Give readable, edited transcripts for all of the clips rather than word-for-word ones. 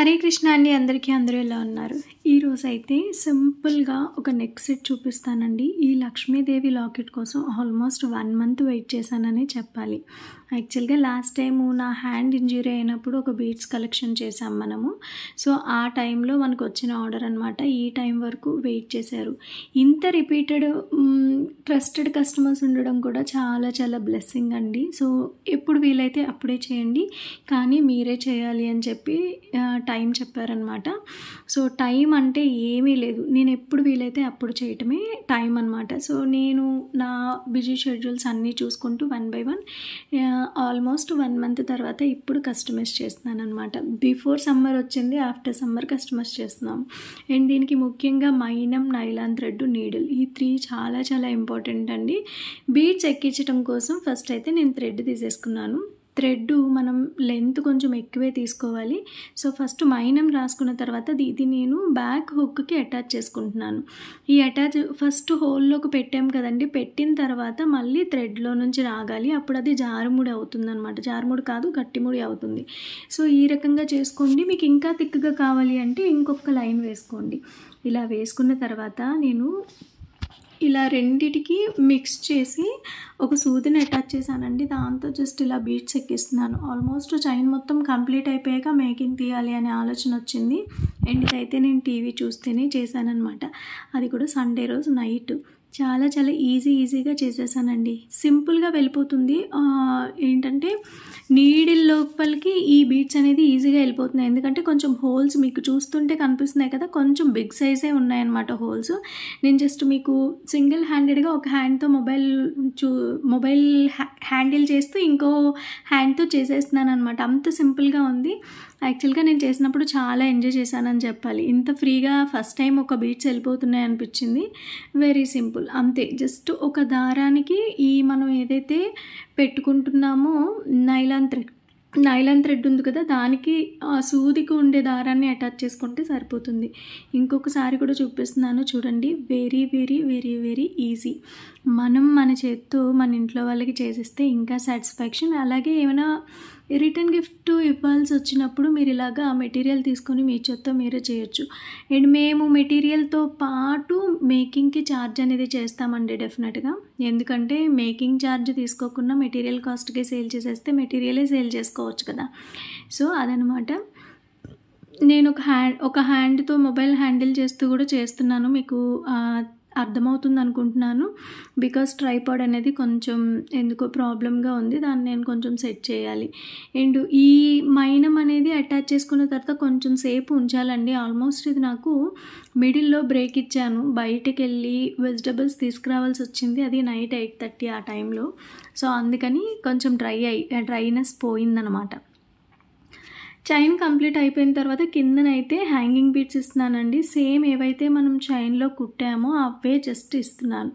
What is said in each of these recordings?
హరే కృష్ణ అండి. అందరికీ అందరూ ఎలా ఉన్నారు? ఈరోజైతే సింపుల్గా ఒక నెక్ సెట్ చూపిస్తానండి. ఈ లక్ష్మీదేవి లాకెట్ కోసం ఆల్మోస్ట్ 1 మంత్ వెయిట్ చేశానని చెప్పాలి. యాక్చువల్గా లాస్ట్ టైము నా హ్యాండ్ ఇంజరీ అయినప్పుడు ఒక బీడ్స్ కలెక్షన్ చేసాం మనము. సో ఆ టైంలో మనకు వచ్చిన ఆర్డర్ అనమాట. ఈ టైం వరకు వెయిట్ చేశారు. ఇంత రిపీటెడ్ ట్రస్టెడ్ కస్టమర్స్ ఉండడం కూడా చాలా చాలా బ్లెస్సింగ్ అండి. సో ఎప్పుడు వీలైతే అప్పుడే చేయండి, కానీ మీరే చేయాలి అని చెప్పి టైం చెప్పారనమాట. సో టైం అంటే ఏమీ లేదు, నేను ఎప్పుడు వీలైతే అప్పుడు చేయటమే టైం అనమాట. సో నేను నా బిజీ షెడ్యూల్స్ అన్నీ చూసుకుంటూ 1 by 1 ఆల్మోస్ట్ 1 మంత్ తర్వాత ఇప్పుడు కస్టమైజ్ చేస్తున్నాను అనమాట. బిఫోర్ సమ్మర్ వచ్చింది, ఆఫ్టర్ సమ్మర్ కస్టమైజ్ చేస్తున్నాం. అండ్ దీనికి ముఖ్యంగా మైనం, నైలాన్ థ్రెడ్, నీడిల్, ఈ 3 చాలా చాలా ఇంపార్టెంట్ అండి. బీడ్స్ ఎక్కించడం కోసం ఫస్ట్ అయితే నేను థ్రెడ్ తీసేసుకున్నాను. థ్రెడ్ మనం లెంత్ కొంచెం ఎక్కువే తీసుకోవాలి. సో ఫస్ట్ మైనం రాసుకున్న తర్వాత ఇది నేను బ్యాక్ హుక్కి అటాచ్ చేసుకుంటున్నాను. ఈ అటాచ్ ఫస్ట్ హోల్లోకి పెట్టాం కదండి, పెట్టిన తర్వాత మళ్ళీ థ్రెడ్లో నుంచి రాగాలి, అప్పుడు అది జారుముడి అవుతుంది అనమాట. జారుముడి కాదు, గట్టిముడి అవుతుంది. సో ఈ రకంగా చేసుకోండి. మీకు ఇంకా థిక్గా కావాలి అంటే ఇంకొక లైన్ వేసుకోండి. ఇలా వేసుకున్న తర్వాత నేను ఇలా రెండిటికి మిక్స్ చేసి ఒక సూదిని అటాచ్ చేశానండి. దాంతో జస్ట్ ఇలా బీడ్స్ ఎక్కిస్తున్నాను. ఆల్మోస్ట్ చైన్ మొత్తం కంప్లీట్ అయిపోయాక మేకింగ్ తీయాలి అనే ఆలోచన వచ్చింది. అండ్ ఇదైతే నేను టీవీ చూస్తేనే చేశానన్నమాట. అది కూడా సండే రోజు నైట్. చాలా చాలా ఈజీగా చేసేసానండి. సింపుల్గా వెళ్ళిపోతుంది. ఏంటంటే నీడిల్ లోపలికి ఈ బీడ్స్ అనేది ఈజీగా వెళ్ళిపోతున్నాయి. ఎందుకంటే కొంచెం హోల్స్ మీకు చూస్తుంటే కనిపిస్తున్నాయి కదా, కొంచెం బిగ్ సైజే ఉన్నాయన్నమాట హోల్స్. నేను జస్ట్ మీకు సింగిల్ హ్యాండెడ్గా ఒక హ్యాండ్తో మొబైల్ హ్యాండిల్ చేస్తూ ఇంకో హ్యాండ్తో చేసేస్తున్నాను అనమాట. అంత సింపుల్గా ఉంది. యాక్చువల్గా నేను చేసినప్పుడు చాలా ఎంజాయ్ చేశానని చెప్పాలి. ఇంత ఫ్రీగా ఫస్ట్ టైం ఒక బీడ్స్ వెళ్ళిపోతున్నాయి అనిపించింది. వెరీ సింపుల్, అంతే. జస్ట్ ఒక దారానికి ఈ మనం ఏదైతే పెట్టుకుంటున్నామో నైలాన్ థ్రెడ్ ఉంది కదా, దానికి ఆ సూదికి ఉండే దారాన్ని అటాచ్ చేసుకుంటే సరిపోతుంది. ఇంకొకసారి కూడా చూపిస్తున్నాను చూడండి. Very easy. మనం మన చేత్తో మన ఇంట్లో వాళ్ళకి చేసేస్తే ఇంకా సాటిస్ఫాక్షన్. అలాగే ఏమైనా రిటర్న్ గిఫ్ట్ ఇవ్వాల్సి వచ్చినప్పుడు మీరు ఇలాగా మెటీరియల్ తీసుకొని మీ చేత్తో మీరే చేయొచ్చు. అండ్ మేము మెటీరియల్తో పాటు మేకింగ్కి ఛార్జ్ అనేది చేస్తామండి డెఫినెట్గా. ఎందుకంటే మేకింగ్ ఛార్జ్ తీసుకోకుండా మెటీరియల్ కాస్ట్కి సేల్ చేసేస్తే మెటీరియలే సేల్ చేసుకోవచ్చు కదా. సో అదనమాట. నేను ఒక హ్యాండ్తో మొబైల్ హ్యాండిల్ చేస్తూ కూడా చేస్తున్నాను. మీకు అర్థమవుతుంది అనుకుంటున్నాను. బికాస్ ట్రైపాడ్ అనేది కొంచెం ఎందుకో ప్రాబ్లంగా ఉంది, దాన్ని నేను కొంచెం సెట్ చేయాలి. అండ్ ఈ మైనం అనేది అటాచ్ చేసుకున్న తర్వాత కొంచెం సేపు ఉంచాలండి. ఆల్మోస్ట్ ఇది నాకు మిడిల్లో బ్రేక్ ఇచ్చాను. బయటకు వెళ్ళి వెజిటబుల్స్ తీసుకురావాల్సి వచ్చింది. అది నైట్ 8:30 ఆ టైంలో. సో అందుకని కొంచెం డ్రైనెస్ పోయిందనమాట. చైన్ కంప్లీట్ అయిపోయిన తర్వాత కిందనైతే హ్యాంగింగ్ బీడ్స్ ఇస్తున్నానండి. సేమ్ ఏవైతే మనం చైన్లో కుట్టామో అవే జస్ట్ ఇస్తున్నాను.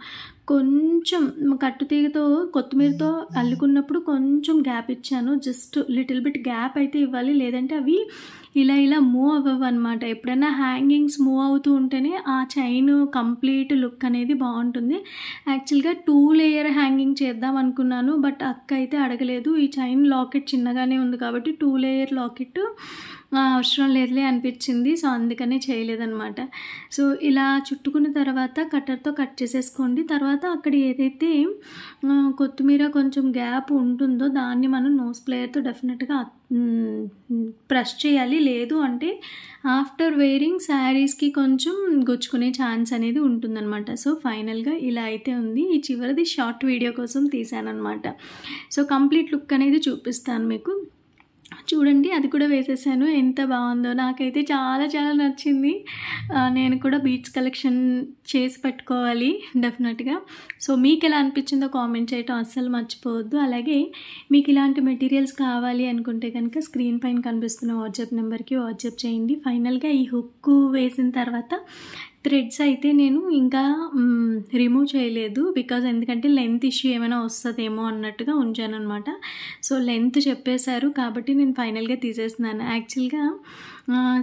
కొంచెం కట్టుతీగతో కొత్తిమీరతో అల్లుకున్నప్పుడు కొంచెం గ్యాప్ ఇచ్చాను. జస్ట్ లిటిల్ బిట్ గ్యాప్ అయితే ఇవ్వాలి, లేదంటే అవి ఇలా మూవ్ అవ్వవు అనమాట. ఎప్పుడైనా హ్యాంగింగ్స్ మూవ్ అవుతూ ఉంటేనే ఆ చైన్ కంప్లీట్ లుక్ అనేది బాగుంటుంది. యాక్చువల్గా 2 లేయర్ హ్యాంగింగ్ చేద్దాం అనుకున్నాను, బట్ అక్క అయితే అడగలేదు. ఈ చైన్ లాకెట్ చిన్నగానే ఉంది కాబట్టి 2 లేయర్ లాకెట్ అవసరం లేదులే అనిపించింది. సో అందుకనే చేయలేదన్నమాట. సో ఇలా చుట్టుకున్న తర్వాత కట్టర్తో కట్ చేసేసుకోండి. తర్వాత అక్కడ ఏదైతే కొత్తిమీర కొంచెం గ్యాప్ ఉంటుందో దాన్ని మనం నోస్ ప్లేయర్తో డెఫినెట్గా ప్రెస్ చేయాలి. లేదు అంటే ఆఫ్టర్ వేరింగ్ శారీస్కి కొంచెం గుచ్చుకునే ఛాన్స్ అనేది ఉంటుందన్నమాట. సో ఫైనల్గా ఇలా అయితే ఉంది. ఈ చివరిది షార్ట్ వీడియో కోసం తీసానమాట. సో కంప్లీట్ లుక్ అనేది చూపిస్తాను మీకు. చూడండి, అది కూడా వేసేసాను. ఎంత బాగుందో, నాకైతే చాలా చాలా నచ్చింది. నేను కూడా బీడ్స్ కలెక్షన్ చేసి పెట్టుకోవాలి డెఫినెట్గా. సో మీకు ఎలా అనిపించిందో కామెంట్ చేయటం అస్సలు మర్చిపోవద్దు. అలాగే మీకు ఇలాంటి మెటీరియల్స్ కావాలి అనుకుంటే కనుక స్క్రీన్ పైన కనిపిస్తున్న వాట్సాప్ నెంబర్కి వాట్సాప్ చేయండి. ఫైనల్గా ఈ హుక్ వేసిన తర్వాత థ్రెడ్స్ అయితే నేను ఇంకా రిమూవ్ చేయలేదు. బికాజ్ ఎందుకంటే లెంత్ ఇష్యూ ఏమైనా వస్తుందేమో అన్నట్టుగా ఉంచాను అనమాట. సో లెంత్ చెప్పేశారు కాబట్టి నేను ఫైనల్గా తీసేస్తున్నాను. యాక్చువల్గా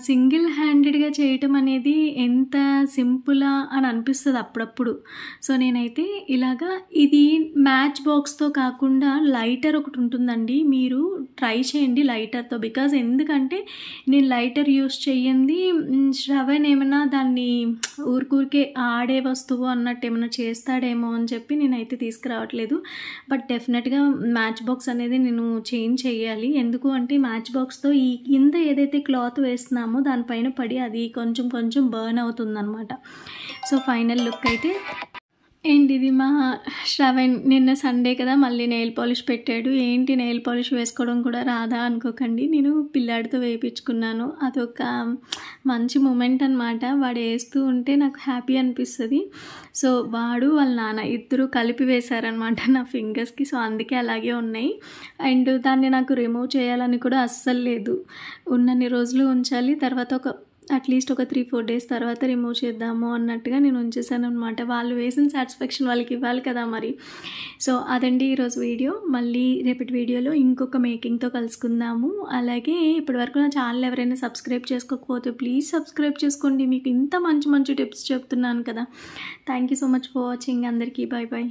సింగిల్ హ్యాండెడ్‌గా చేయటం అనేది ఎంత సింపులా అని అనిపిస్తది అప్పుడప్పుడు. సో, నేనైతే ఇలాగా ఇది మ్యాచ్ బాక్స్‌తో కాకుండా లైటర్ ఒకటుంటుందండి. మీరు ట్రై చేయండి లైటర్‌తో. ఎందుకంటే నేను లైటర్ యూజ్ చెయ్యంది శ్రవణ్ ఏమన్నా దాన్ని ఊరికే ఆడే వస్తువు అన్నట్టు ఏమన్నా చేస్తాడేమో అని చెప్పి నేనైతే తీసుకురావట్లేదు. బట్ డెఫినెట్‌గా మ్యాచ్ బాక్స్ అనేది నేను చేంజ్ చెయ్యాలి. ఎందుకు అంటే మ్యాచ్ బాక్స్‌తో ఈ కింద ఏదైతే క్లాత్ వేస్తున్నామో దానిపైన పడి అది కొంచెం కొంచెం బర్న్ అవుతుందనమాట. సో, ఫైనల్ లుక్ అయితే ఏంటి ఇది మా శ్రవణ్ నిన్న సండే కదా మళ్ళీ నెయిల్ పాలిష్ పెట్టాడు. ఏంటి నెయిల్ పాలిష్ వేసుకోవడం కూడా రాదా అనుకోకండి. నేను పిల్లాడితో వేయించుకున్నాను. అదొక మంచి మూమెంట్ అనమాట. వాడు వేస్తూ ఉంటే నాకు హ్యాపీ అనిపిస్తది. సో, వాడు వాళ్ళ నాన్న ఇద్దరు కలిపి వేశారనమాట నా ఫింగర్స్‌కి. సో, అందుకే అలాగే ఉన్నాయి. అండ్ దాన్ని నాకు రిమూవ్ చేయాలని కూడా అస్సలు లేదు. ఉన్నన్ని రోజులు ఉంచాలి. తర్వాత అట్లీస్ట్ ఒక 3-4 డేస్ తర్వాత రిమూవ్ చేద్దాము అన్నట్టుగా నేను ఉంచేసాననమాట. వాళ్ళు వేసిన సాటిస్ఫాక్షన్ వాళ్ళకి ఇవ్వాలి కదా మరి. సో, అదండి ఈరోజు వీడియో. మళ్ళీ రేపటి వీడియోలో ఇంకొక మేకింగ్‌తో కలుసుకుందాము. అలాగే ఇప్పటివరకు నా ఛానల్ ఎవరైనా సబ్స్క్రైబ్ చేసుకోకపోతే ప్లీజ్ సబ్స్క్రైబ్ చేసుకోండి. మీకు ఇంత మంచి మంచి టిప్స్ చెప్తున్నాను కదా. Thank you so much for watching. అందరికీ బాయ్ బాయ్.